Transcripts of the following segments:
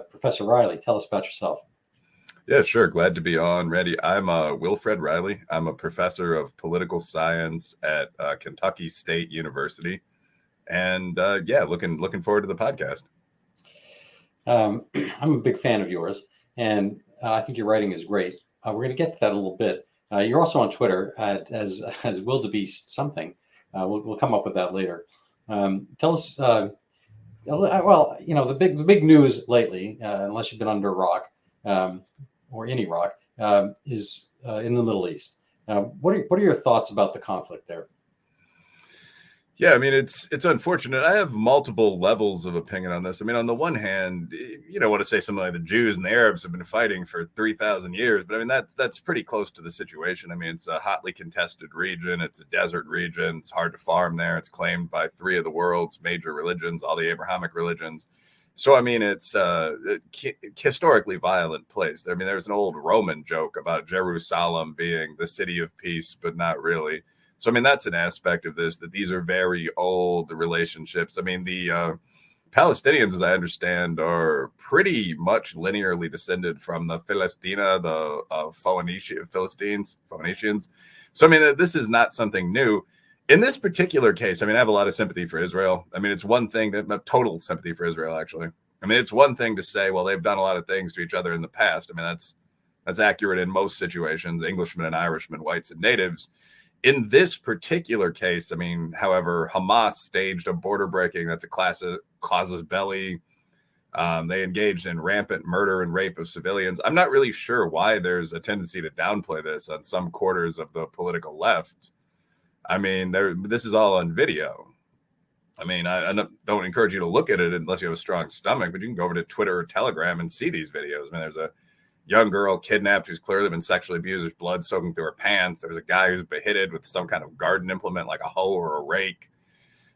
Professor Reilly. Tell us about yourself. Yeah, sure. Glad to be on, Randy. I'm Wilfred Reilly. I'm a professor of political science at Kentucky State University, and looking forward to the podcast. I'm a big fan of yours, and I think your writing is great. We're going to get to that a little bit. You're also on Twitter as wildebeest something. We'll come up with that later. Tell us. Well, the big news lately, unless you've been under a rock or any rock, is in the Middle East. What are your thoughts about the conflict there? Yeah, I mean, it's unfortunate. I have multiple levels of opinion on this. I mean, on the one hand, you don't want to say something like the Jews and the Arabs have been fighting for 3,000 years, but I mean, that's pretty close to the situation. I mean, it's a hotly contested region. It's a desert region. It's hard to farm there. It's claimed by 3 of the world's major religions, all the Abrahamic religions. So, I mean, it's a historically violent place. I mean, there's an old Roman joke about Jerusalem being the city of peace, but not really. So, I mean, that's an aspect of this, that these are very old relationships. I mean, the Palestinians, as I understand, are pretty much linearly descended from the Philistina, the Phoenicians. So, I mean, this is not something new. In this particular case, I mean, I have a lot of sympathy for Israel. I mean, it's one thing total sympathy for Israel, actually. I mean, it's one thing to say, well, they've done a lot of things to each other in the past. I mean, that's accurate in most situations, Englishmen and Irishmen, whites and natives. In this particular case, I mean, however, Hamas staged a border breaking. That's a casus belli. They engaged in rampant murder and rape of civilians. I'm not really sure why there's a tendency to downplay this on some quarters of the political left. I mean, this is all on video. I mean, I don't encourage you to look at it unless you have a strong stomach, but you can go over to Twitter or Telegram and see these videos. I mean, there's a young girl kidnapped who's clearly been sexually abused. There's blood soaking through her pants. There's a guy who's beheaded with some kind of garden implement like a hoe or a rake.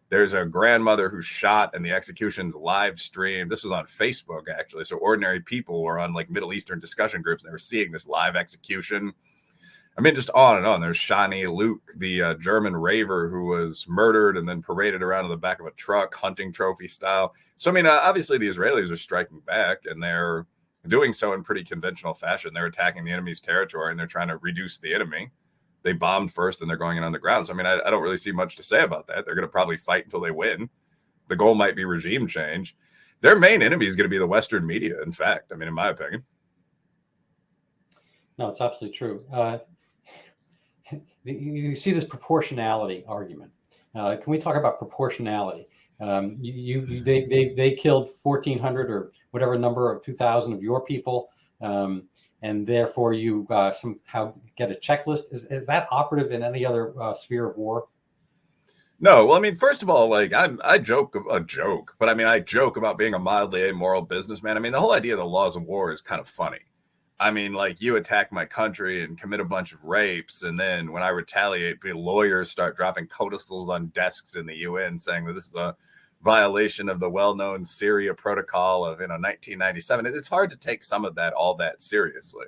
There's a grandmother who's shot and the execution's live streamed. This was on Facebook, actually. So ordinary people were on like Middle Eastern discussion groups and they were seeing this live execution. I mean, just on and on. There's Shani Luke, the German raver who was murdered and then paraded around in the back of a truck, hunting trophy style. So, I mean, obviously the Israelis are striking back and they're doing so in pretty conventional fashion. They're attacking the enemy's territory and they're trying to reduce the enemy. They bombed first and they're going in on the ground. So, I mean, I don't really see much to say about that. They're going to probably fight until they win. The goal might be regime change. Their main enemy is going to be the Western media, in fact. I mean, in my opinion. No, it's absolutely true. You see this proportionality argument. Can we talk about proportionality? They killed 1,400 or whatever number of 2,000 of your people, and therefore you somehow get a checklist. Is that operative in any other sphere of war? No. Well, I mean, first of all, like I joke about being a mildly amoral businessman. I mean, the whole idea of the laws of war is kind of funny. I mean, like you attack my country and commit a bunch of rapes. And then when I retaliate, lawyers start dropping codicils on desks in the UN saying that this is a violation of the well-known Syria Protocol of 1997. It's hard to take some of that all that seriously.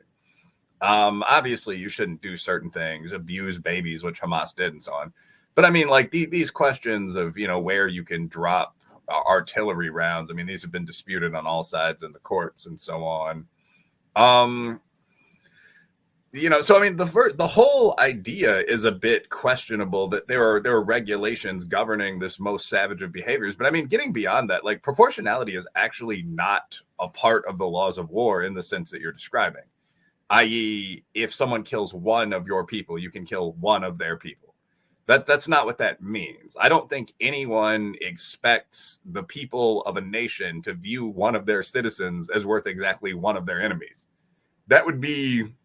Obviously, you shouldn't do certain things, abuse babies, which Hamas did and so on. But I mean, like these questions of, where you can drop artillery rounds. I mean, these have been disputed on all sides in the courts and so on. So I mean, the whole idea is a bit questionable that there are regulations governing this most savage of behaviors. But I mean, getting beyond that, like proportionality is actually not a part of the laws of war in the sense that you're describing, i.e., if someone kills one of your people, you can kill one of their people. That's not what that means. I don't think anyone expects the people of a nation to view one of their citizens as worth exactly one of their enemies. That would be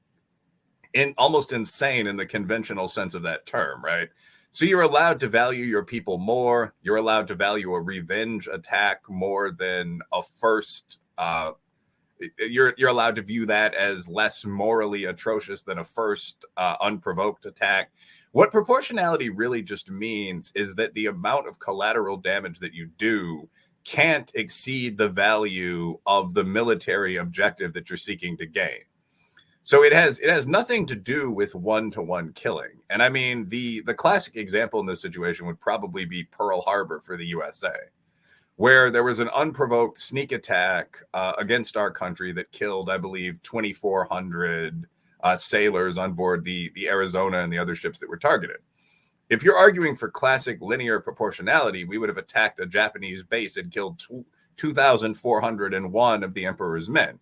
almost insane in the conventional sense of that term, right? So you're allowed to value your people more. You're allowed to value a revenge attack more than a first. You're allowed to view that as less morally atrocious than a first unprovoked attack. What proportionality really just means is that the amount of collateral damage that you do can't exceed the value of the military objective that you're seeking to gain. So it has nothing to do with one-to-one killing. And I mean, the classic example in this situation would probably be Pearl Harbor for the USA, where there was an unprovoked sneak attack against our country that killed, I believe, 2,400 sailors on board the Arizona and the other ships that were targeted. If you're arguing for classic linear proportionality, we would have attacked a Japanese base and killed 2,401 of the emperor's men.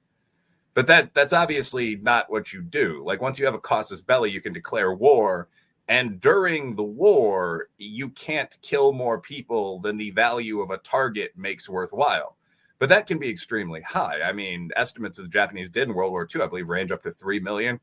But that's obviously not what you do. Like, once you have a casus belli, you can declare war. And during the war, you can't kill more people than the value of a target makes worthwhile. But that can be extremely high. I mean, estimates of the Japanese did in World War II, I believe, range up to 3 million.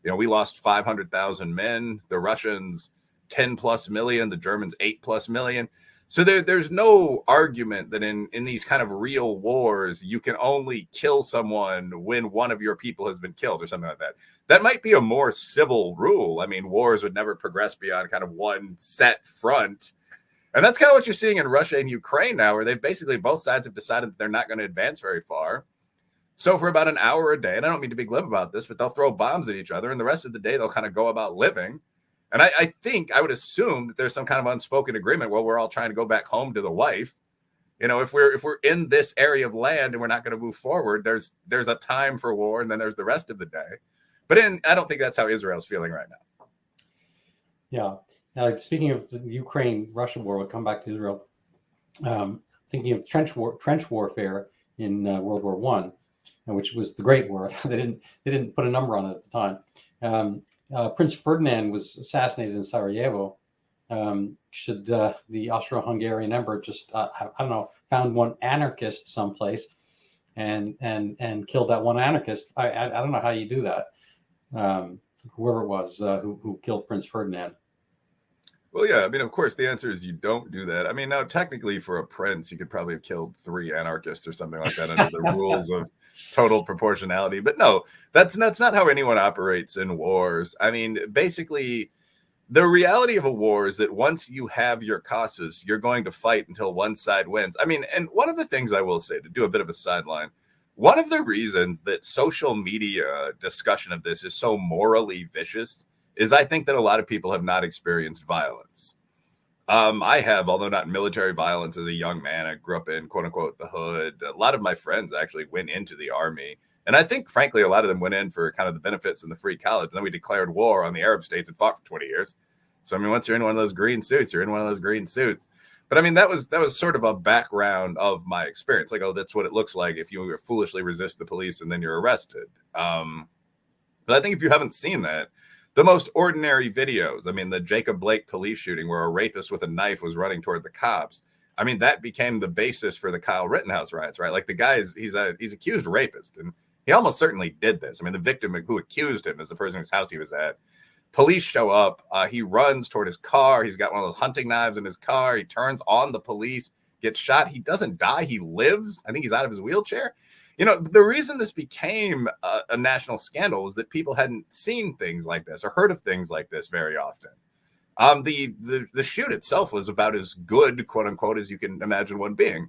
You know, we lost 500,000 men. The Russians, 10 plus million. The Germans, 8 plus million. So there's no argument that in these kind of real wars, you can only kill someone when one of your people has been killed or something like that. That might be a more civil rule. I mean, wars would never progress beyond kind of one set front. And that's kind of what you're seeing in Russia and Ukraine now, where they've basically, both sides have decided that they're not going to advance very far. So for about an hour a day, and I don't mean to be glib about this, but they'll throw bombs at each other, and the rest of the day they'll kind of go about living. And I think, I would assume that there's some kind of unspoken agreement where we're all trying to go back home to the wife. You know, if we're in this area of land and we're not going to move forward, there's a time for war, and then there's the rest of the day. But I don't think that's how Israel's feeling right now. Yeah. Speaking of the Ukraine-Russia war, we'll come back to Israel. Thinking of trench warfare in World War One, which was the Great War. They didn't put a number on it at the time. Prince Ferdinand was assassinated in Sarajevo. Should the Austro-Hungarian emperor just I don't know, found one anarchist someplace and killed that one anarchist? I don't know how you do that. Whoever it was who killed Prince Ferdinand. Well, yeah, I mean, of course, the answer is you don't do that. I mean, now, technically, for a prince, you could probably have killed 3 anarchists or something like that under the rules of total proportionality. But no, that's not how anyone operates in wars. I mean, basically, the reality of a war is that once you have your causes, you're going to fight until one side wins. I mean, and one of the things I will say, to do a bit of a sideline, one of the reasons that social media discussion of this is so morally vicious is I think that a lot of people have not experienced violence. I have, although not military violence as a young man. I grew up in, quote unquote, the hood. A lot of my friends actually went into the army. And I think, frankly, a lot of them went in for kind of the benefits and the free college. And then we declared war on the Arab states and fought for 20 years. So, I mean, once you're in one of those green suits, you're in one of those green suits. But I mean, that was sort of a background of my experience. Like, oh, that's what it looks like if you foolishly resist the police and then you're arrested. But I think if you haven't seen that, the most ordinary videos, I mean, the Jacob Blake police shooting where a rapist with a knife was running toward the cops. I mean, that became the basis for the Kyle Rittenhouse riots, right? Like, the guy he's accused rapist, and he almost certainly did this. I mean, the victim who accused him is the person whose house he was at. Police show up. He runs toward his car. He's got one of those hunting knives in his car. He turns on the police, gets shot. He doesn't die. He lives. I think he's out of his wheelchair. You know, the reason this became a national scandal is that people hadn't seen things like this or heard of things like this very often. The shoot itself was about as good, quote unquote, as you can imagine one being.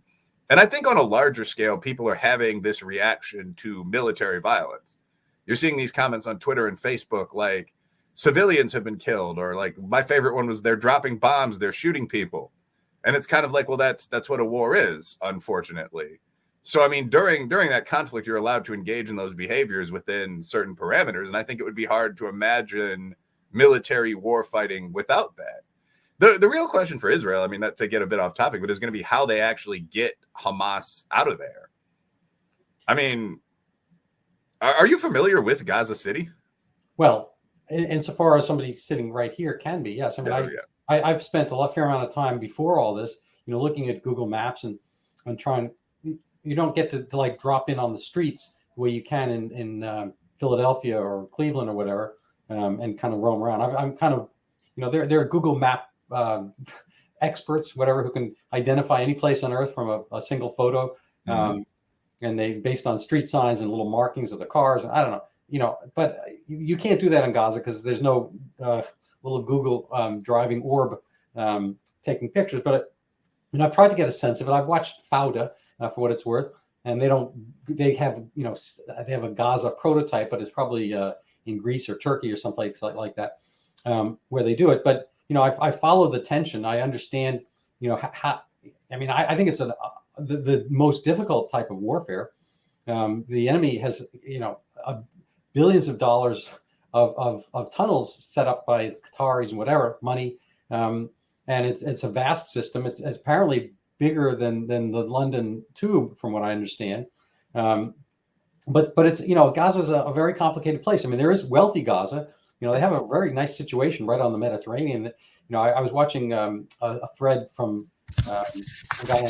And I think on a larger scale, people are having this reaction to military violence. You're seeing these comments on Twitter and Facebook like, civilians have been killed, or like, my favorite one was, they're dropping bombs, they're shooting people. And it's kind of like, well, that's what a war is, unfortunately. So, I mean, during that conflict, you're allowed to engage in those behaviors within certain parameters. And I think it would be hard to imagine military war fighting without that. The real question for Israel, I mean, not to get a bit off topic, but is going to be how they actually get Hamas out of there. I mean, are you familiar with Gaza City? Well, insofar as somebody sitting right here can be, yes. I mean, I've spent fair amount of time before all this, you know, looking at Google Maps and trying. You don't get to like drop in on the streets the way you can in Philadelphia or Cleveland or whatever, and kind of roam around. I'm kind of, you know, there are Google Map experts, whatever, who can identify any place on Earth from a single photo, and they based on street signs and little markings of the cars. I don't know, you know, but you can't do that in Gaza because there's no little Google driving orb taking pictures. But you know, I've tried to get a sense of it. I've watched Fauda. For what it's worth, and they have, you know, they have a Gaza prototype, but it's probably in Greece or Turkey or someplace like that, where they do it. But you know, I follow the tension. I understand, you know, how. I mean, I think it's the most difficult type of warfare. The enemy has, billions of dollars of tunnels set up by Qataris and whatever money, and it's a vast system. It's apparently bigger than the London Tube, from what I understand. But it's, Gaza's a very complicated place. I mean, there is wealthy Gaza. They have a very nice situation right on the Mediterranean. I was watching a thread from a guy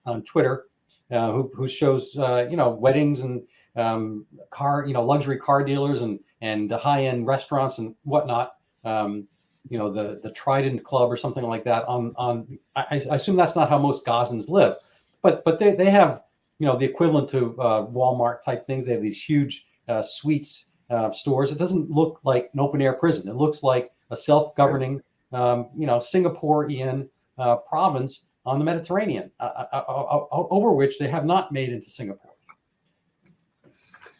on Twitter who shows weddings and luxury car dealers and high-end restaurants and whatnot. The Trident Club or something like that. I assume that's not how most Gazans live, but they have the equivalent to Walmart type things. They have these huge suites stores. It doesn't look like an open air prison. It looks like a self-governing Singaporean province on the Mediterranean, over which they have not made into Singapore.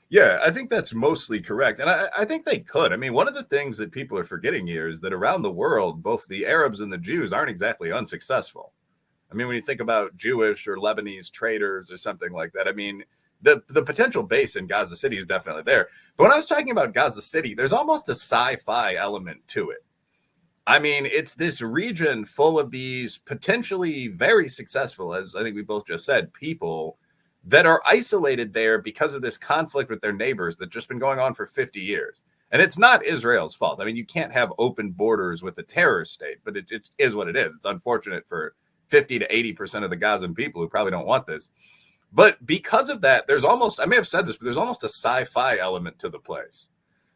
Yeah, I think that's mostly correct. And I think they could. I mean, one of the things that people are forgetting here is that around the world, both the Arabs and the Jews aren't exactly unsuccessful. I mean, when you think about Jewish or Lebanese traders or something like that, I mean, the potential base in Gaza City is definitely there. But when I was talking about Gaza City, there's almost a sci-fi element to it. I mean, it's this region full of these potentially very successful, as I think we both just said, people that are isolated there because of this conflict with their neighbors that's just been going on for 50 years. And it's not Israel's fault. I mean, you can't have open borders with a terror state, but it is what it is. It's unfortunate for 50 to 80% of the Gazan people who probably don't want this. But because of that, there's almost, I may have said this, but there's almost a sci-fi element to the place.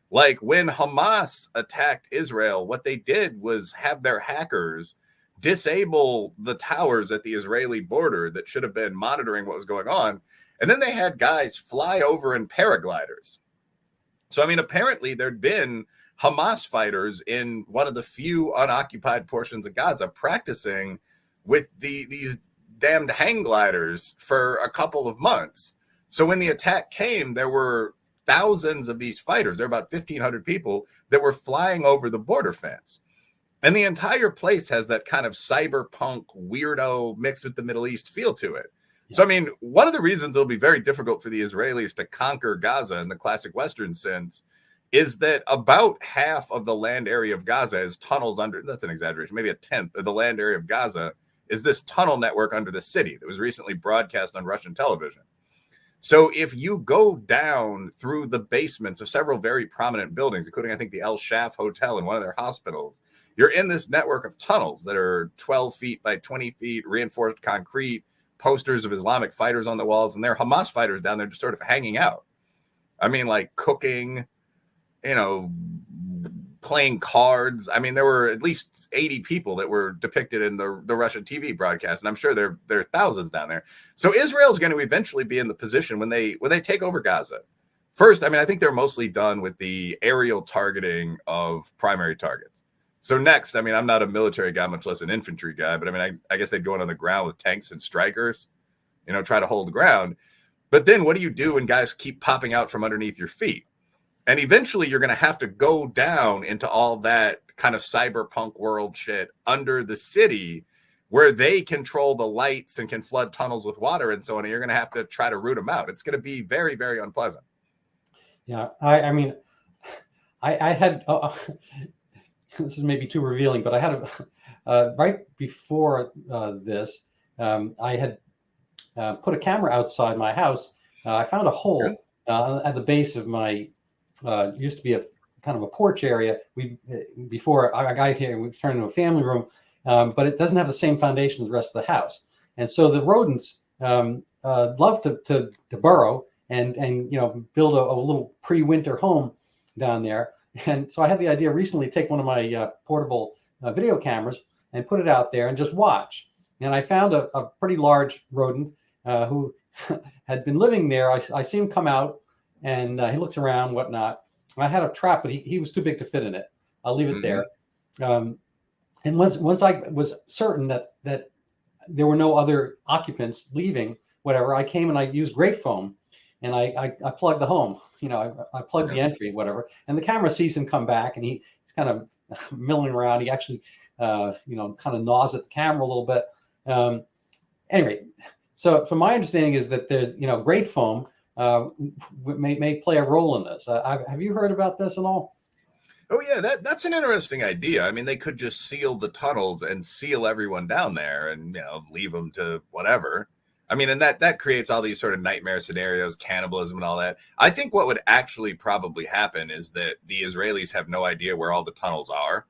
Like when Hamas attacked Israel, what they did was have their hackers disable the towers at the Israeli border that should have been monitoring what was going on. And then they had guys fly over in paragliders. So, I mean, apparently there'd been Hamas fighters in one of the few unoccupied portions of Gaza practicing with these damned hang gliders for a couple of months. So when the attack came, there were thousands of these fighters. There were about 1,500 people that were flying over the border fence. And the entire place has that kind of cyberpunk weirdo mixed with the Middle East feel to it. Yeah. So, I mean, one of the reasons it'll be very difficult for the Israelis to conquer Gaza in the classic Western sense is that about half of the land area of Gaza is tunnels under, that's an exaggeration, maybe a tenth of the land area of Gaza is this tunnel network under the city that was recently broadcast on Russian television. So if you go down through the basements of several very prominent buildings, including, I think, the El Shaf Hotel and one of their hospitals, you're in this network of tunnels that are 12 feet by 20 feet, reinforced concrete, posters of Islamic fighters on the walls, and there are Hamas fighters down there just sort of hanging out. I mean, like cooking, playing cards. I mean, there were at least 80 people that were depicted in the Russian TV broadcast, and I'm sure there are thousands down there. So Israel's going to eventually be in the position when they take over Gaza. First, I mean, I think they're mostly done with the aerial targeting of primary targets. So next, I mean, I'm not a military guy, much less an infantry guy, but I mean, I guess they'd go in on the ground with tanks and strikers, try to hold the ground. But then what do you do when guys keep popping out from underneath your feet? And eventually you're going to have to go down into all that kind of cyberpunk world shit under the city where they control the lights and can flood tunnels with water and so on. And you're going to have to try to root them out. It's going to be very, very unpleasant. Yeah. I mean, I had, this is maybe too revealing, but I had right before this, I had put a camera outside my house. I found a hole at the base of my, used to be a kind of a porch area. Before I got here, we turned into a family room, but it doesn't have the same foundation as the rest of the house. And so the rodents love to burrow and build a little pre-winter home down there. And so I had the idea recently to take one of my portable video cameras and put it out there and just watch. And I found a pretty large rodent who had been living there. I see him come out and he looks around, whatnot. I had a trap, but he was too big to fit in it. I'll leave it there. And once I was certain that there were no other occupants leaving, whatever, I came and I used grate foam. And I plugged the home, I plugged the entry, whatever. And the camera sees him come back and he's kind of milling around. He actually, kind of gnaws at the camera a little bit. Anyway, So from my understanding is that there's, great foam may play a role in this. Have you heard about this at all? Oh yeah, that's an interesting idea. I mean, they could just seal the tunnels and seal everyone down there, and leave them to whatever. I mean, and that creates all these sort of nightmare scenarios, cannibalism, and all that. I think what would actually probably happen is that the Israelis have no idea where all the tunnels are.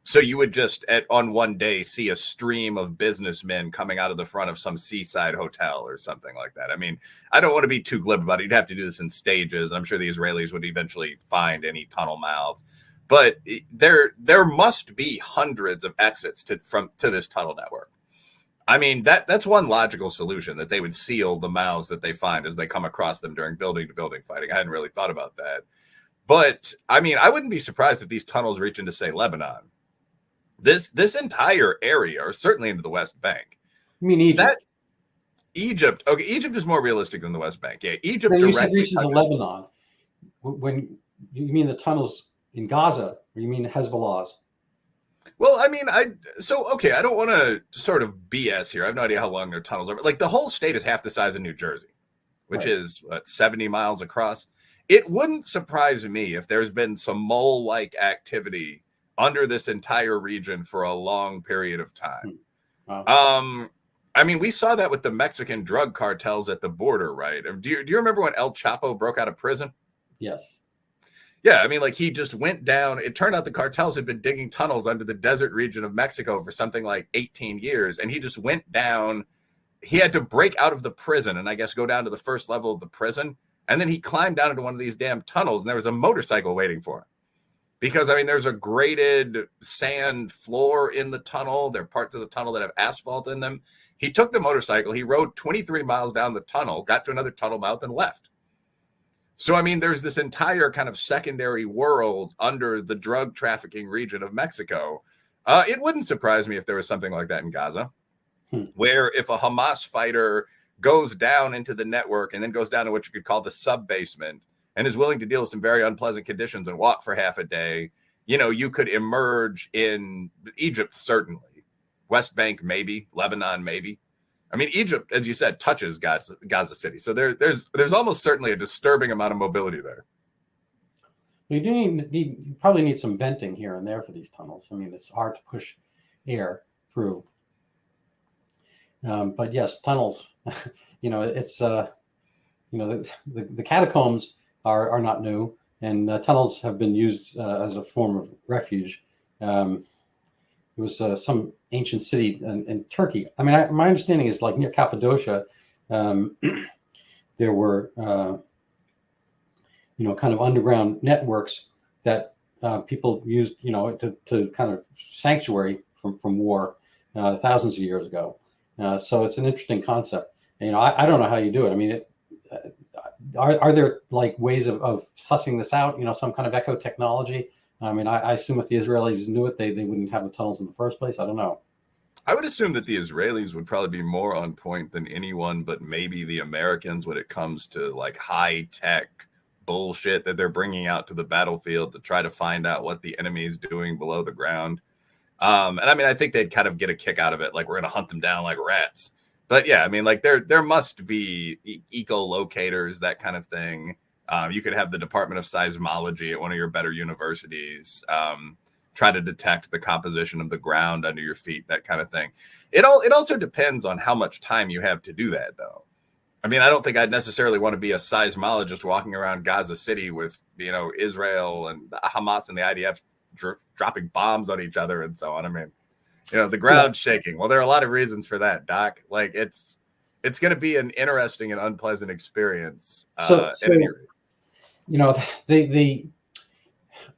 So you would just on one day see a stream of businessmen coming out of the front of some seaside hotel or something like that. I mean, I don't want to be too glib about it. You'd have to do this in stages. I'm sure the Israelis would eventually find any tunnel mouths, but there must be hundreds of exits to this tunnel network. I mean, that's one logical solution, that they would seal the mouths that they find as they come across them during building to building fighting. I hadn't really thought about that. But I mean, I wouldn't be surprised if these tunnels reach into, say, Lebanon. This entire area, or certainly into the West Bank. You mean Egypt? Egypt. Okay, Egypt is more realistic than the West Bank. Yeah, Egypt When you directly said reaches to Lebanon, when you mean the tunnels in Gaza, or you mean Hezbollah's? Well, I mean, I don't want to sort of BS here. I have no idea how long their tunnels are. But like, the whole state is half the size of New Jersey, which is 70 miles across. It wouldn't surprise me if there's been some mole-like activity under this entire region for a long period of time. Wow. I mean, we saw that with the Mexican drug cartels at the border, right? Do you remember when El Chapo broke out of prison? Yes. Yeah, I mean, like, he just went down. It turned out the cartels had been digging tunnels under the desert region of Mexico for something like 18 years. And he just went down. He had to break out of the prison and I guess go down to the first level of the prison. And then he climbed down into one of these damn tunnels and there was a motorcycle waiting for him. Because, I mean, there's a graded sand floor in the tunnel. There are parts of the tunnel that have asphalt in them. He took the motorcycle. He rode 23 miles down the tunnel, got to another tunnel mouth, and left. So, I mean, there's this entire kind of secondary world under the drug trafficking region of Mexico. It wouldn't surprise me if there was something like that in Gaza, where if a Hamas fighter goes down into the network and then goes down to what you could call the sub-basement, and is willing to deal with some very unpleasant conditions and walk for half a day, you could emerge in Egypt, certainly. West Bank, maybe. Lebanon, maybe. I mean, Egypt, as you said, touches Gaza City. So there's almost certainly a disturbing amount of mobility there. You probably need some venting here and there for these tunnels. I mean, it's hard to push air through. But yes, tunnels, it's, the catacombs are not new, and tunnels have been used as a form of refuge. It was some ancient city in Turkey. I mean, my understanding is like near Cappadocia, there were, kind of underground networks that people used, to kind of sanctuary from war thousands of years ago. So it's an interesting concept. I don't know how you do it. I mean, are there like ways of sussing this out? Some kind of echo technology. I mean, I assume if the Israelis knew it, they wouldn't have the tunnels in the first place. I don't know. I would assume that the Israelis would probably be more on point than anyone, but maybe the Americans when it comes to like high tech bullshit that they're bringing out to the battlefield to try to find out what the enemy is doing below the ground. And I mean, I think they'd kind of get a kick out of it. Like, we're going to hunt them down like rats. But yeah, I mean, like there must be ecolocators, that kind of thing. You could have the Department of Seismology at one of your better universities try to detect the composition of the ground under your feet, that kind of thing. It also depends on how much time you have to do that, though. I mean, I don't think I'd necessarily want to be a seismologist walking around Gaza City with, Israel and Hamas and the IDF dropping bombs on each other and so on. I mean, the ground's shaking. Well, there are a lot of reasons for that, Doc. Like, it's going to be an interesting and unpleasant experience. The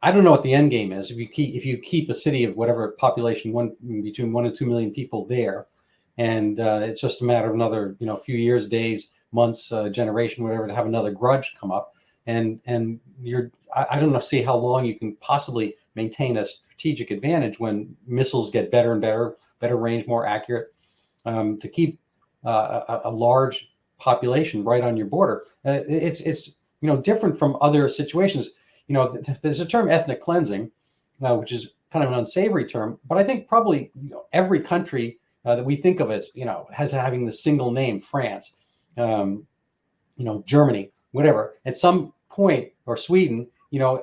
I don't know what the end game is. If you keep a city of whatever population, between 1 and 2 million people there, and it's just a matter of another few years, days, months, generation, whatever, to have another grudge come up, and I don't know, see how long you can possibly maintain a strategic advantage when missiles get better and better range, more accurate, to keep a large population right on your border. It's different from other situations. There's a term, ethnic cleansing, which is kind of an unsavory term, but I think probably every country that we think of as, as having the single name, France, Germany, whatever, at some point, or Sweden,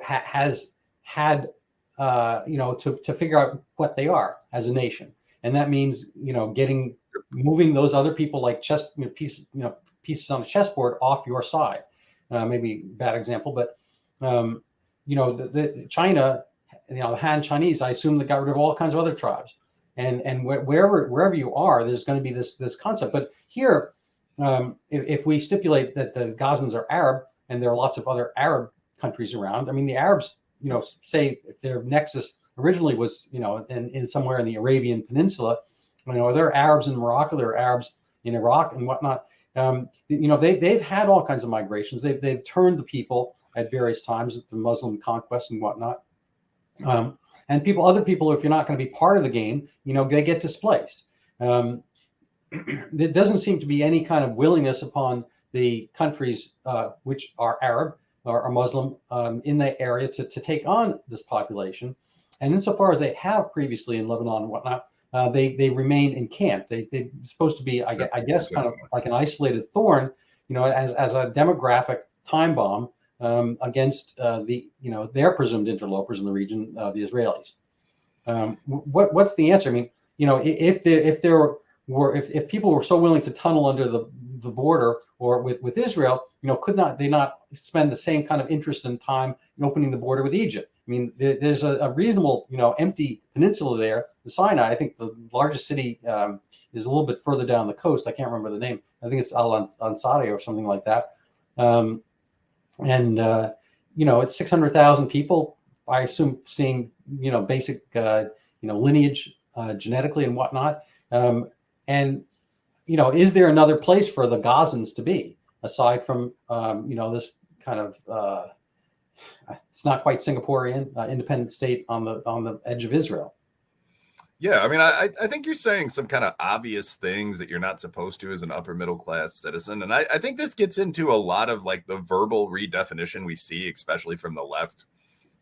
has had, to figure out what they are as a nation. And that means, moving those other people like pieces on a chessboard off your side. Maybe bad example, but, the China, the Han Chinese, I assume that got rid of all kinds of other tribes. And wherever you are, there's going to be this concept. But here, if we stipulate that the Gazans are Arab, and there are lots of other Arab countries around, I mean, the Arabs, say if their nexus originally was, in somewhere in the Arabian Peninsula, there are Arabs in Morocco, there are Arabs in Iraq and whatnot. They've had all kinds of migrations. They've turned the people at various times through Muslim conquest and whatnot. And other people, if you're not going to be part of the game, they get displaced. There doesn't seem to be any kind of willingness upon the countries which are Arab or Muslim in the area to take on this population. And insofar as they have previously in Lebanon and whatnot, they remain encamped. They're supposed to be, I guess, kind of like an isolated thorn, as a demographic time bomb against their presumed interlopers in the region, the Israelis. What's the answer? I mean, if people were so willing to tunnel under the border or with Israel, could they not spend the same kind of interest and time in opening the border with Egypt? I mean, there's a reasonable, empty peninsula there. The Sinai, I think the largest city is a little bit further down the coast. I can't remember the name. I think it's Al-Ansari or something like that. It's 600,000 people. I assume seeing, basic, lineage genetically and whatnot. Is there another place for the Gazans to be aside from, this kind of, it's not quite Singaporean independent state on the edge of Israel? Yeah, I mean, I think you're saying some kind of obvious things that you're not supposed to as an upper middle class citizen. And I think this gets into a lot of like the verbal redefinition we see, especially from the left,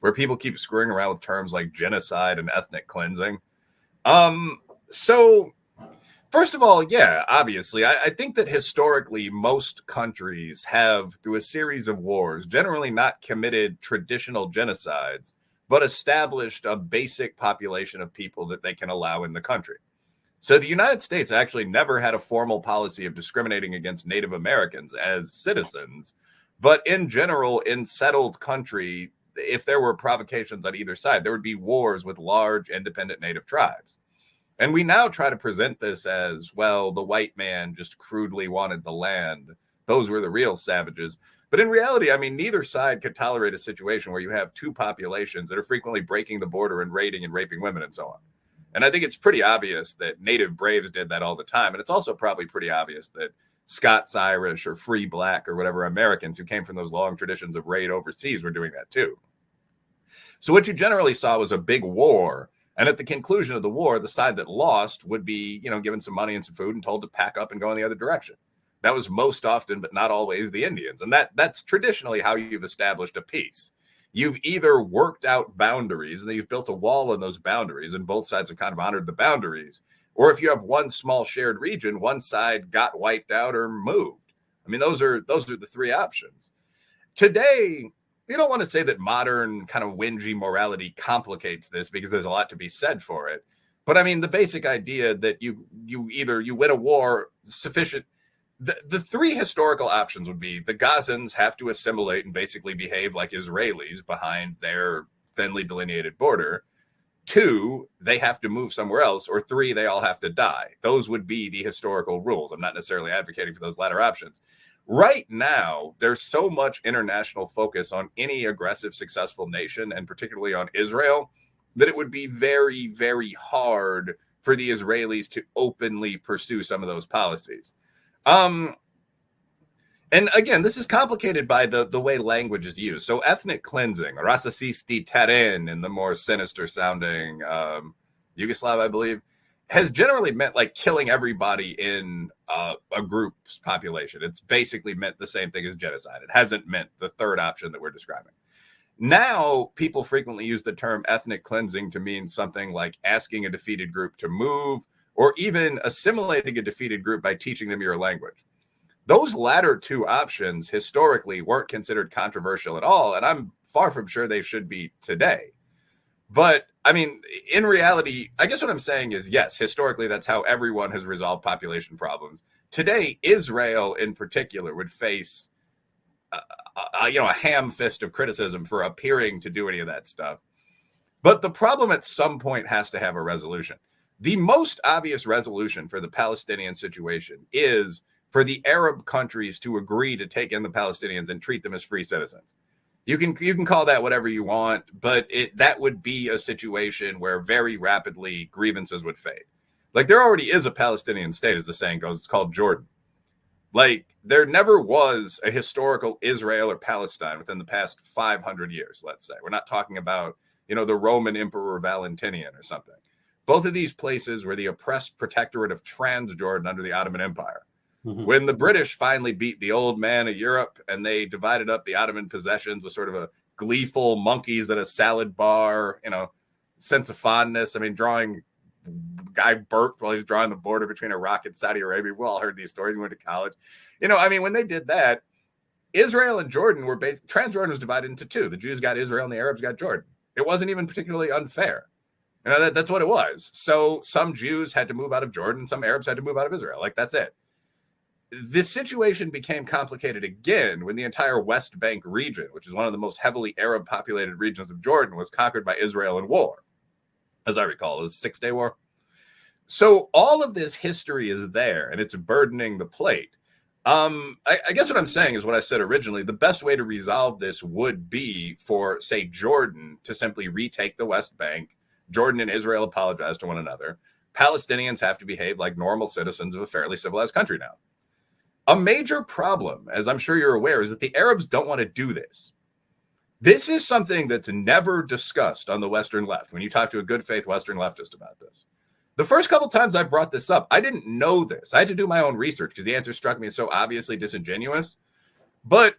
where people keep screwing around with terms like genocide and ethnic cleansing. So first of all, yeah, obviously, I think that historically most countries have, through a series of wars, generally not committed traditional genocides, but established a basic population of people that they can allow in the country. So the United States actually never had a formal policy of discriminating against Native Americans as citizens, but in general, in settled country, if there were provocations on either side, there would be wars with large independent Native tribes. And we now try to present this as, well, the white man just crudely wanted the land. Those were the real savages. But in reality, I mean, neither side could tolerate a situation where you have two populations that are frequently breaking the border and raiding and raping women and so on. And I think it's pretty obvious that Native Braves did that all the time. And it's also probably pretty obvious that Scots-Irish or free black or whatever Americans who came from those long traditions of raid overseas were doing that too. So what you generally saw was a big war. And at the conclusion of the war, the side that lost would be, given some money and some food and told to pack up and go in the other direction. That was most often, but not always, the Indians. And that's traditionally how you've established a peace. You've either worked out boundaries and then you've built a wall in those boundaries and both sides have kind of honored the boundaries. Or if you have one small shared region, one side got wiped out or moved. I mean, those are the three options. Today, you don't want to say that modern kind of whingy morality complicates this because there's a lot to be said for it. But I mean, the basic idea that you win a war sufficient. The three historical options would be the Gazans have to assimilate and basically behave like Israelis behind their thinly delineated border. 2, they have to move somewhere else. Or 3, they all have to die. Those would be the historical rules. I'm not necessarily advocating for those latter options. Right now, there's so much international focus on any aggressive, successful nation, and particularly on Israel, that it would be very, very hard for the Israelis to openly pursue some of those policies. And again, this is complicated by the way language is used. So ethnic cleansing, rasasisti teren in the more sinister sounding Yugoslav, I believe, has generally meant like killing everybody in a group's population. It's basically meant the same thing as genocide. It hasn't meant the third option that we're describing. Now, people frequently use the term ethnic cleansing to mean something like asking a defeated group to move or even assimilating a defeated group by teaching them your language. Those latter two options historically weren't considered controversial at all, and I'm far from sure they should be today. But I mean, in reality, I guess what I'm saying is, yes, historically, that's how everyone has resolved population problems. Today, Israel in particular would face a ham fist of criticism for appearing to do any of that stuff. But the problem at some point has to have a resolution. The most obvious resolution for the Palestinian situation is for the Arab countries to agree to take in the Palestinians and treat them as free citizens. You can call that whatever you want, but that would be a situation where very rapidly grievances would fade. Like, there already is a Palestinian state, as the saying goes. It's called Jordan. Like, there never was a historical Israel or Palestine within the past 500 years, let's say. We're not talking about, the Roman Emperor Valentinian or something. Both of these places were the oppressed protectorate of Transjordan under the Ottoman Empire. Mm-hmm. When the British finally beat the old man of Europe and they divided up the Ottoman possessions with sort of a gleeful monkeys at a salad bar, sense of fondness. I mean, guy burped while he was drawing the border between Iraq and Saudi Arabia. We all heard these stories. We went to college. When they did that, Israel and Jordan were Transjordan was divided into two. The Jews got Israel and the Arabs got Jordan. It wasn't even particularly unfair. That's what it was. So some Jews had to move out of Jordan. Some Arabs had to move out of Israel. Like, that's it. This situation became complicated again when the entire West Bank region, which is one of the most heavily Arab populated regions of Jordan, was conquered by Israel in war. As I recall, it was the 6-Day War. So all of this history is there, and it's burdening the plate. I guess what I'm saying is what I said originally. The best way to resolve this would be for, say, Jordan to simply retake the West Bank. Jordan and Israel apologize to one another. Palestinians have to behave like normal citizens of a fairly civilized country now. A major problem, as I'm sure you're aware, is that the Arabs don't want to do this. This is something that's never discussed on the Western left when you talk to a good faith Western leftist about this. The first couple times I brought this up, I didn't know this. I had to do my own research because the answer struck me as so obviously disingenuous. But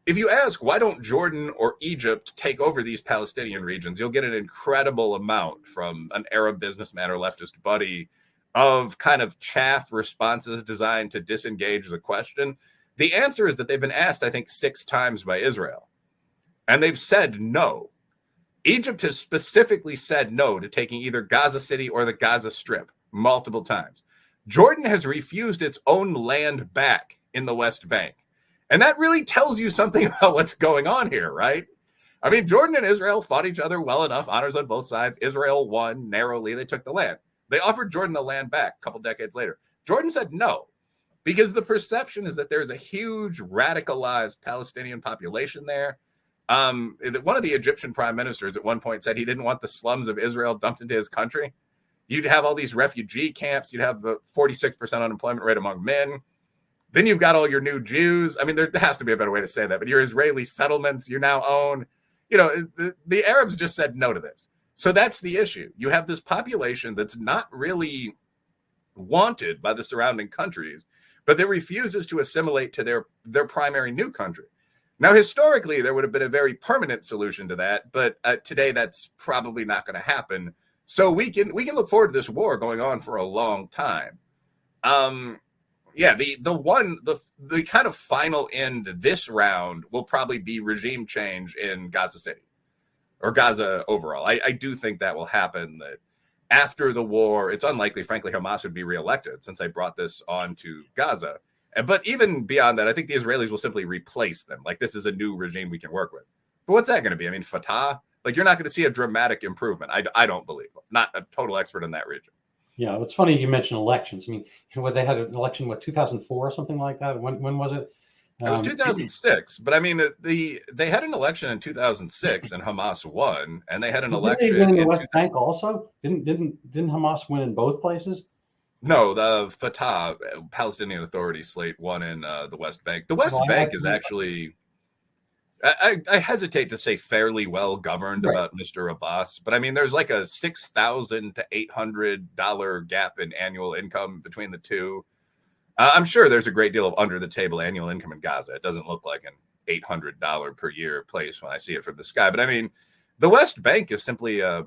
if you ask, why don't Jordan or Egypt take over these Palestinian regions, you'll get an incredible amount from an Arab businessman or leftist buddy of kind of chaff responses designed to disengage the question. The answer is that they've been asked, I think, 6 times by Israel, and they've said no. Egypt has specifically said no to taking either Gaza City or the Gaza Strip multiple times. Jordan has refused its own land back in the West Bank. And that really tells you something about what's going on here, right? I mean, Jordan and Israel fought each other well enough, honors on both sides. Israel won narrowly. They took the land. They offered Jordan the land back a couple decades later. Jordan said no, because the perception is that there's a huge radicalized Palestinian population there. One of the Egyptian prime ministers at one point said he didn't want the slums of Israel dumped into his country. You'd have all these refugee camps. You'd have the 46% unemployment rate among men. Then you've got all your new Jews. I mean, there has to be a better way to say that, but your Israeli settlements you now own. The Arabs just said no to this. So that's the issue. You have this population that's not really wanted by the surrounding countries, but that refuses to assimilate to their primary new country. Now, historically, there would have been a very permanent solution to that, but today that's probably not going to happen. So we can look forward to this war going on for a long time. The kind of final end this round will probably be regime change in Gaza City or Gaza overall. I do think that will happen. That after the war, it's unlikely, frankly, Hamas would be reelected, since I brought this on to Gaza. But even beyond that, I think the Israelis will simply replace them. Like, this is a new regime we can work with. But what's that going to be? I mean, Fatah? Like, you're not going to see a dramatic improvement. I don't believe. Not a total expert in that region. Yeah, it's funny you mentioned elections. I mean, they had an election, 2004 or something like that? When was it? It was 2006. But I mean, they had an election in 2006 and Hamas won. And they had an election in the West Bank also? Didn't Hamas win in both places? No, the Fatah, Palestinian Authority slate, won in the West Bank. The West Bank is actually, I hesitate to say fairly well governed about Mr. Abbas, but I mean, there's like a $6,000 to $800 gap in annual income between the two. I'm sure there's a great deal of under the table annual income in Gaza. It doesn't look like an $800 per year place when I see it from the sky. But I mean, the West Bank is simply a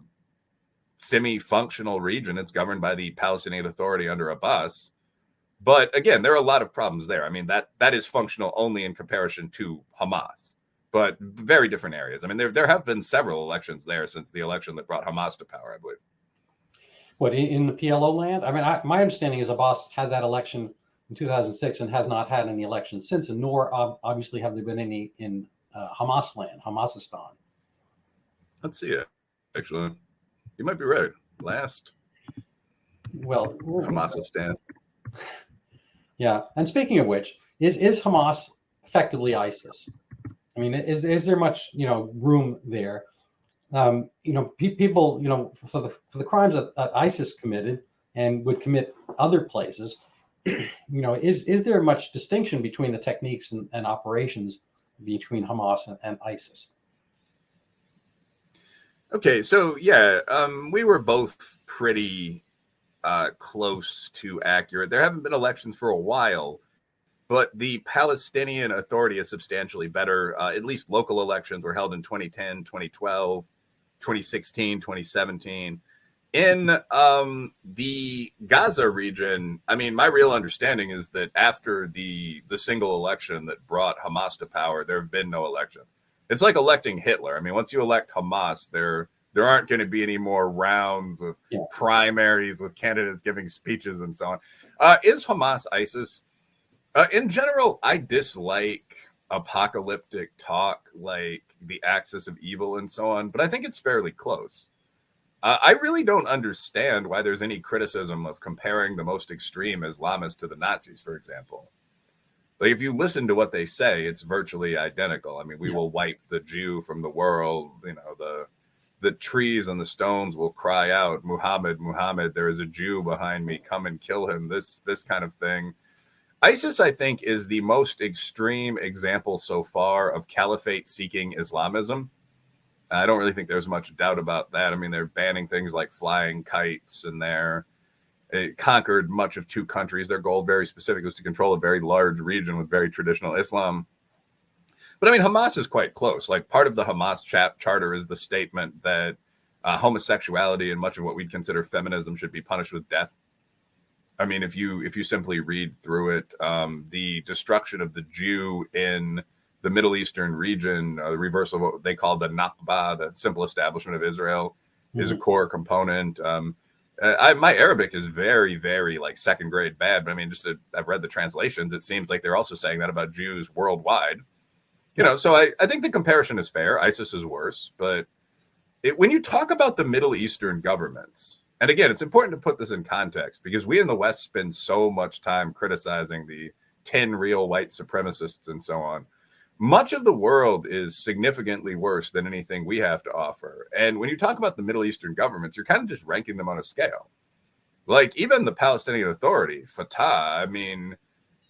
semi-functional region. It's governed by the Palestinian Authority under Abbas. But again, there are a lot of problems there. I mean, that is functional only in comparison to Hamas, but very different areas. I mean, there have been several elections there since the election that brought Hamas to power, I believe. What, in the PLO land? I mean, my understanding is Abbas had that election in 2006 and has not had any elections since, and nor obviously have there been any in Hamas land, Hamasistan. Let's see it. Actually, you might be right. Well, Hamasistan. Yeah, and speaking of which, is Hamas effectively ISIS? I mean, is there much room there? People for the crimes that ISIS committed and would commit other places. Is there much distinction between the techniques and operations between Hamas and ISIS? Okay, so yeah, we were both pretty close to accurate. There haven't been elections for a while, but the Palestinian Authority is substantially better. At least local elections were held in 2010, 2012, 2016, 2017. In the Gaza region, I mean, my real understanding is that after the single election that brought Hamas to power, there have been no elections. It's like electing Hitler. I mean, once you elect Hamas, there aren't going to be any more rounds of primaries with candidates giving speeches and so on. Is Hamas ISIS? In general, I dislike apocalyptic talk like the axis of evil and so on, but I think it's fairly close. I really don't understand why there's any criticism of comparing the most extreme Islamists to the Nazis, for example. Like, if you listen to what they say, it's virtually identical. I mean, we will wipe the Jew from the world. The trees and the stones will cry out, Muhammad, Muhammad, there is a Jew behind me, come and kill him, this kind of thing. ISIS, I think, is the most extreme example so far of caliphate-seeking Islamism. I don't really think there's much doubt about that. I mean, they're banning things like flying kites, and it conquered much of 2 countries. Their goal, very specific, was to control a very large region with very traditional Islam. But I mean, Hamas is quite close. Like, part of the Hamas charter is the statement that homosexuality and much of what we'd consider feminism should be punished with death. I mean, if you simply read through it, the destruction of the Jew in the Middle Eastern region, the reversal of what they call the Nakba, the simple establishment of Israel, is a core component. My Arabic is very, very like second grade bad, but I mean, I've read the translations. It seems like they're also saying that about Jews worldwide. So I think the comparison is fair. ISIS is worse, but when you talk about the Middle Eastern governments, and again, it's important to put this in context because we in the West spend so much time criticizing the 10 real white supremacists and so on. Much of the world is significantly worse than anything we have to offer. And when you talk about the Middle Eastern governments, you're kind of just ranking them on a scale. Like, even the Palestinian Authority, Fatah, I mean,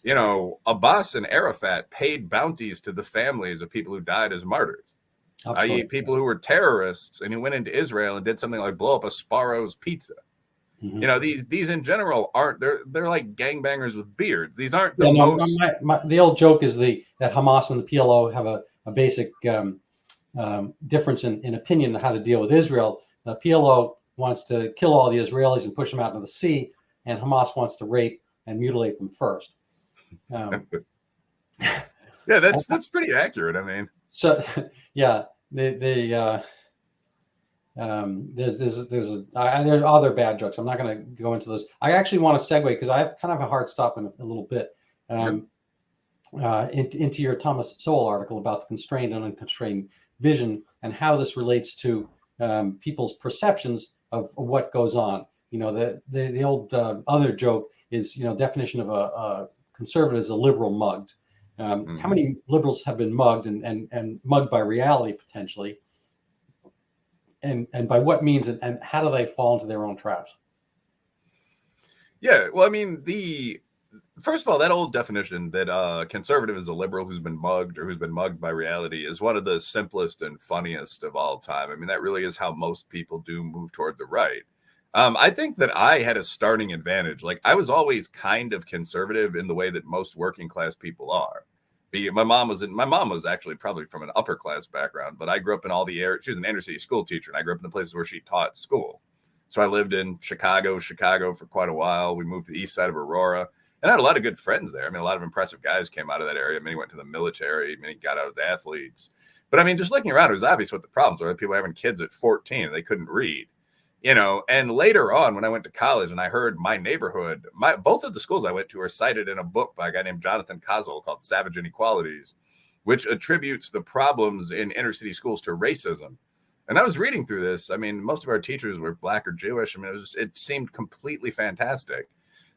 Abbas and Arafat paid bounties to the families of people who died as martyrs, i.e. people who were terrorists and who went into Israel and did something like blow up a Sparrow's pizza. Mm-hmm. These in general they're like gangbangers with beards. These aren't the most. The old joke is that Hamas and the PLO have a basic difference in opinion on how to deal with Israel. The PLO wants to kill all the Israelis and push them out into the sea, and Hamas wants to rape and mutilate them first. Yeah, that's pretty accurate. I mean, so yeah, there are other bad jokes. I'm not going to go into this. I actually want to segue because I have kind of a hard stop in a little bit into your Thomas Sowell article about the constrained and unconstrained vision and how this relates to people's perceptions of what goes on. The old other joke is definition of a conservative is a liberal mugged. How many liberals have been mugged and mugged by reality potentially? And by what means, and how do they fall into their own traps? Yeah, well, I mean, first of all, that old definition that conservative is a liberal who's been mugged or who's been mugged by reality is one of the simplest and funniest of all time. I mean, that really is how most people do move toward the right. I think that I had a starting advantage. Like, I was always kind of conservative in the way that most working class people are. My mom was actually probably from an upper class background, but I grew up in she was an inner city school teacher, and I grew up in the places where she taught school. So I lived in Chicago for quite a while. We moved to the east side of Aurora, and I had a lot of good friends there. I mean, a lot of impressive guys came out of that area. Many went to the military, many got out as athletes. But I mean, just looking around, it was obvious what the problems were. People having kids at 14 and they couldn't read, you know. And later on, when I went to college and I heard my neighborhood, both of the schools I went to are cited in a book by a guy named Jonathan Kozol called Savage Inequalities, which attributes the problems in inner city schools to racism. And I was reading through this. I mean, most of our teachers were Black or Jewish. I mean, it seemed completely fantastic.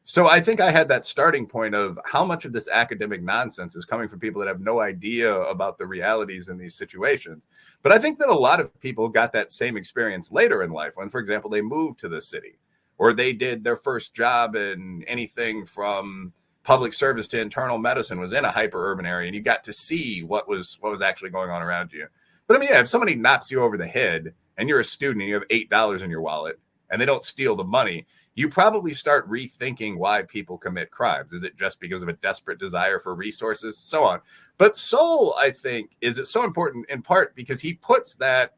So I think I had that starting point of how much of this academic nonsense is coming from people that have no idea about the realities in these situations. But I think that a lot of people got that same experience later in life when, for example, they moved to the city or they did their first job in anything from public service to internal medicine was in a hyper urban area, and you got to see what was actually going on around you. But I mean, yeah, if somebody knocks you over the head and you're a student and you have $8 in your wallet and they don't steal the money, you probably start rethinking why people commit crimes. Is it just because of a desperate desire for resources? So on. But Soul, I think, is so important in part because he puts that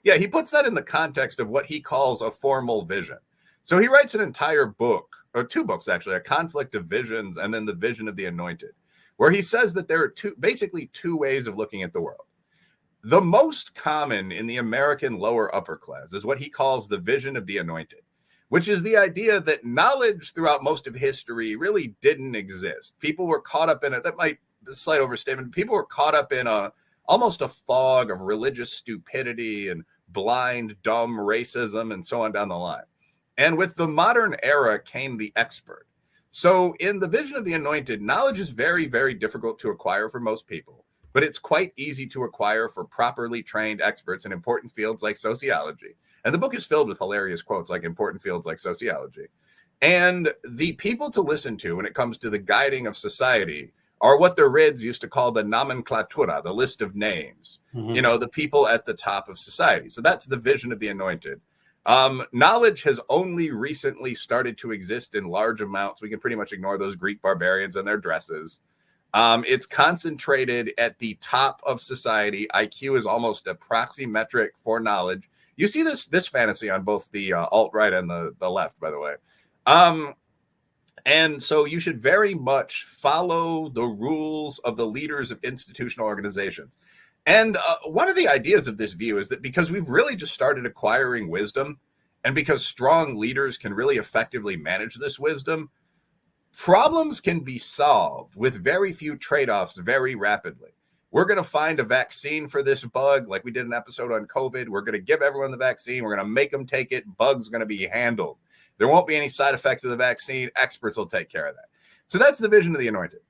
in the context of what he calls a formal vision. So he writes an entire book, or two books actually, A Conflict of Visions and then The Vision of the Anointed, where he says that there are basically two ways of looking at the world. The most common in the American lower upper class is what he calls the vision of the anointed, which is the idea that knowledge throughout most of history really didn't exist. People were caught up in it. That might be a slight overstatement. People were caught up in almost a fog of religious stupidity and blind, dumb racism and so on down the line. And with the modern era came the expert. So in the vision of the anointed, knowledge is very, very difficult to acquire for most people, but it's quite easy to acquire for properly trained experts in important fields like sociology. And the book is filled with hilarious quotes like important fields like sociology. And the people to listen to when it comes to the guiding of society are what the Rids used to call the nomenclatura, the list of names, you know, the people at the top of society. So that's the vision of the anointed. Knowledge has only recently started to exist in large amounts. We can pretty much ignore those Greek barbarians and their dresses. It's concentrated at the top of society. IQ is almost a proxy metric for knowledge. You see this fantasy on both the alt-right and the left, by the way. And so you should very much follow the rules of the leaders of institutional organizations. And one of the ideas of this view is that because we've really just started acquiring wisdom, and because strong leaders can really effectively manage this wisdom, problems can be solved with very few trade-offs very rapidly. We're going to find a vaccine for this bug, like we did an episode on COVID. We're going to give everyone the vaccine. We're going to make them take it. Bugs going to be handled. There won't be any side effects of the vaccine. Experts will take care of that. So that's the vision of the anointed.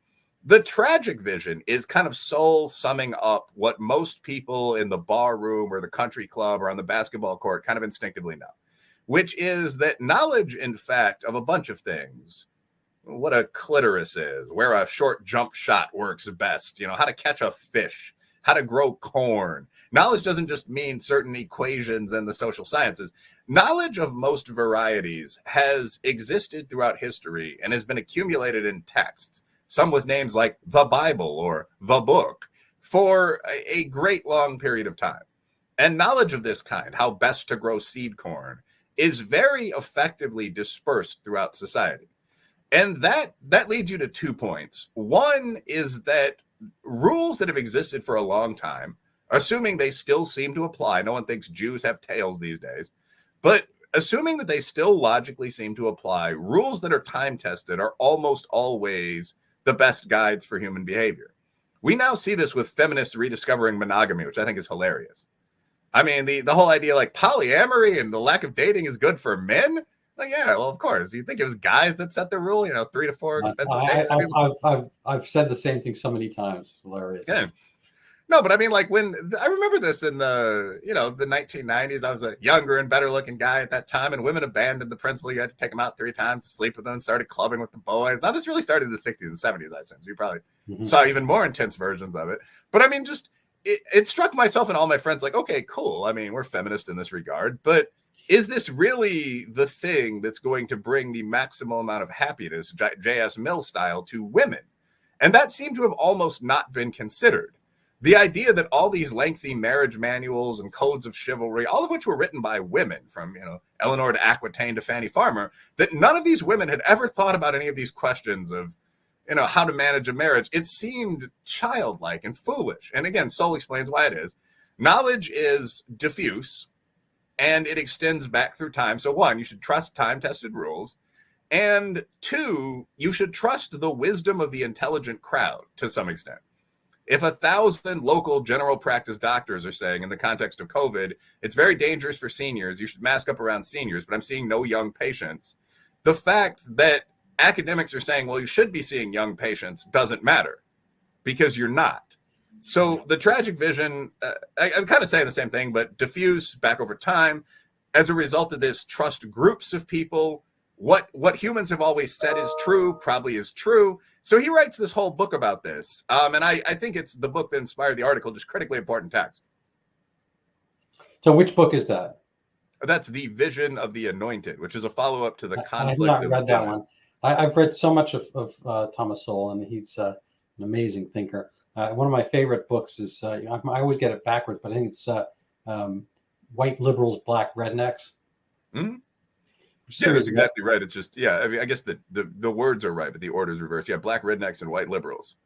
The tragic vision is kind of Soul summing up what most people in the bar room or the country club or on the basketball court kind of instinctively know, which is that knowledge, in fact, of a bunch of things, what a clitoris is, where a short jump shot works best, you know, how to catch a fish, how to grow corn. Knowledge doesn't just mean certain equations and the social sciences. Knowledge of most varieties has existed throughout history and has been accumulated in texts, some with names like the Bible or the book, for a great long period of time. And knowledge of this kind, how best to grow seed corn, is very effectively dispersed throughout society. And that leads you to 2 points. One is that rules that have existed for a long time, assuming they still seem to apply, no one thinks Jews have tails these days, but assuming that they still logically seem to apply, rules that are time tested are almost always the best guides for human behavior. We now see this with feminists rediscovering monogamy, which I think is hilarious. I mean, the whole idea like polyamory and the lack of dating is good for men. Like, yeah, well, of course. You think it was guys that set the rule, 3 to 4 expensive dates? I've said the same thing so many times. Hilarious. Yeah. No, but I mean, like when I remember this in the 1990s, I was a younger and better looking guy at that time, and women abandoned the principle you had to take them out 3 times to sleep with them and started clubbing with the boys. Now, this really started in the 60s and 70s, I assume. So you probably saw even more intense versions of it. But I mean, just it struck myself and all my friends like, okay, cool. I mean, we're feminist in this regard, but is this really the thing that's going to bring the maximal amount of happiness, J.S. Mill style, to women? And that seemed to have almost not been considered. The idea that all these lengthy marriage manuals and codes of chivalry, all of which were written by women, from Eleanor de Aquitaine to Fanny Farmer, that none of these women had ever thought about any of these questions of how to manage a marriage. It seemed childlike and foolish. And again, Soul explains why it is. Knowledge is diffuse and it extends back through time. So one, you should trust time-tested rules. And two, you should trust the wisdom of the intelligent crowd to some extent. If 1,000 local general practice doctors are saying in the context of COVID, it's very dangerous for seniors, you should mask up around seniors, but I'm seeing no young patients. The fact that academics are saying, well, you should be seeing young patients doesn't matter because you're not. So the tragic vision, I'm kind of saying the same thing, but diffuse back over time. As a result of this, trust groups of people. What humans have always said is true, probably is true. So he writes this whole book about this. And I think it's the book that inspired the article, just critically important text. So which book is that? That's The Vision of the Anointed, which is a follow-up to The Conflict I have not read that Vision. one. I've read so much of Thomas Sowell, and he's an amazing thinker. One of my favorite books is, I always get it backwards, but I think it's White Liberals, Black Rednecks. Mm-hmm. Yeah, that's exactly right. It's just, I mean, I guess the words are right, but the order is reversed. Yeah, Black Rednecks and White Liberals.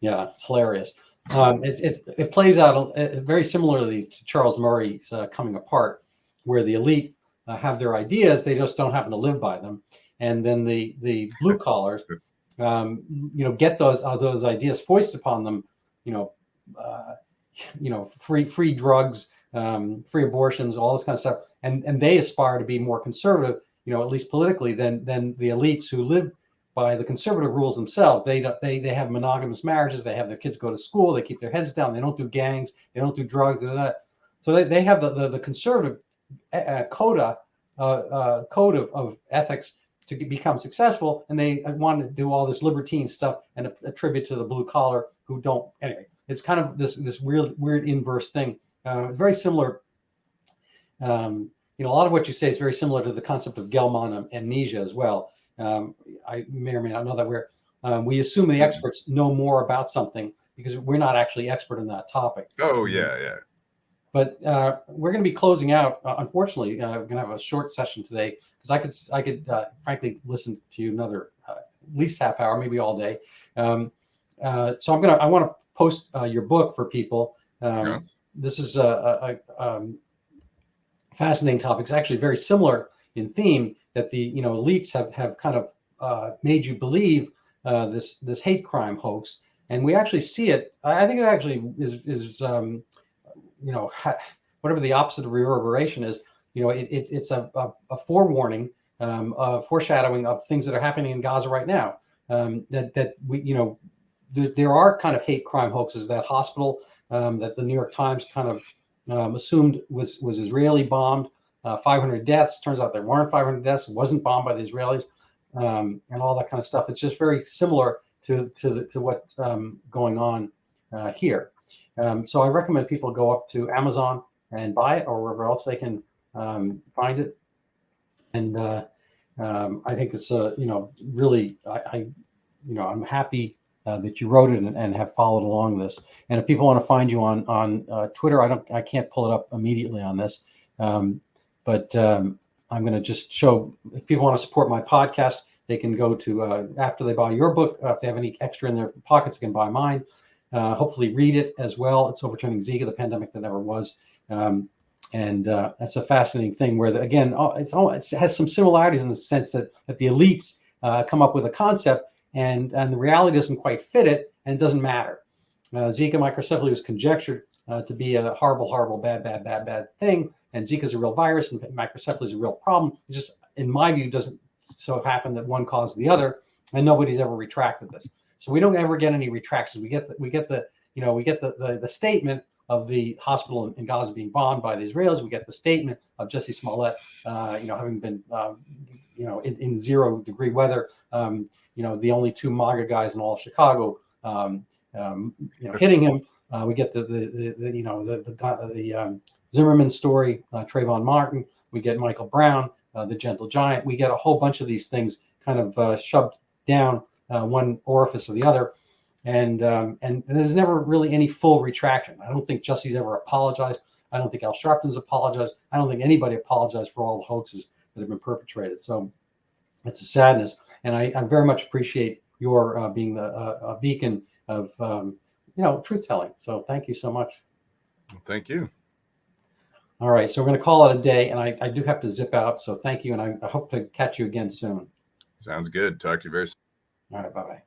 Yeah, it's hilarious. It plays out very similarly to Charles Murray's Coming Apart, where the elite have their ideas, they just don't happen to live by them, and then the blue collars, get those ideas foisted upon them, free drugs, free abortions, all this kind of stuff, and they aspire to be more conservative, at least politically, than the elites who live by the conservative rules themselves. They have monogamous marriages. They have their kids go to school. They keep their heads down. They don't do gangs. They don't do drugs. So they have the conservative code of ethics to become successful, and they want to do all this libertine stuff and attribute to the blue collar who don't. Anyway, it's kind of this weird inverse thing. It's very similar. A lot of what you say is very similar to the concept of Gell-Mann amnesia as well. I may or may not know that we assume the experts know more about something because we're not actually expert in that topic. Oh, yeah. But we're going to be closing out. Unfortunately, we're going to have a short session today because I could frankly listen to you another at least half hour, maybe all day. So I want to post your book for people. This is a fascinating topic. It's actually very similar in theme, that the elites have kind of made you believe this hate crime hoax, and we actually see it. I think it actually is whatever the opposite of reverberation is. It's a forewarning, a foreshadowing of things that are happening in Gaza right now. That we there are kind of hate crime hoaxes. That hospital that the New York Times kind of assumed was Israeli bombed, 500 deaths. Turns out there weren't 500 deaths. It wasn't bombed by the Israelis, and all that kind of stuff. It's just very similar to what's going on here. So I recommend people go up to Amazon and buy it, or wherever else they can find it. And I think it's really I'm happy that you wrote it and have followed along this. And if people want to find you on Twitter, I can't pull it up immediately on this, but I'm going to just show, if people want to support my podcast, they can go to after they buy your book. If they have any extra in their pockets, they can buy mine. Hopefully read it as well. It's Overturning Zika, the Pandemic That Never Was. And that's a fascinating thing where, it has some similarities in the sense that the elites come up with a concept and the reality doesn't quite fit it, and it doesn't matter. Zika microcephaly was conjectured to be a horrible, bad thing. And Zika is a real virus and microcephaly is a real problem. It just, in my view, doesn't so happen that one caused the other, and nobody's ever retracted this. So we don't ever get any retractions. We get the statement of the hospital in Gaza being bombed by the Israelis. We get the statement of Jesse Smollett, having been, in 0-degree weather, the only two MAGA guys in all of Chicago, hitting him. We get the Zimmerman story, Trayvon Martin. We get Michael Brown, the Gentle Giant. We get a whole bunch of these things kind of shoved down one orifice or the other. And there's never really any full retraction. I don't think Jesse's ever apologized. I don't think Al Sharpton's apologized. I don't think anybody apologized for all the hoaxes that have been perpetrated. So it's a sadness, and I very much appreciate your being a beacon of truth telling. So thank you so much. Thank you. All right, so we're going to call it a day, and I do have to zip out. So thank you, and I hope to catch you again soon. Sounds good. Talk to you very soon. All right, bye-bye.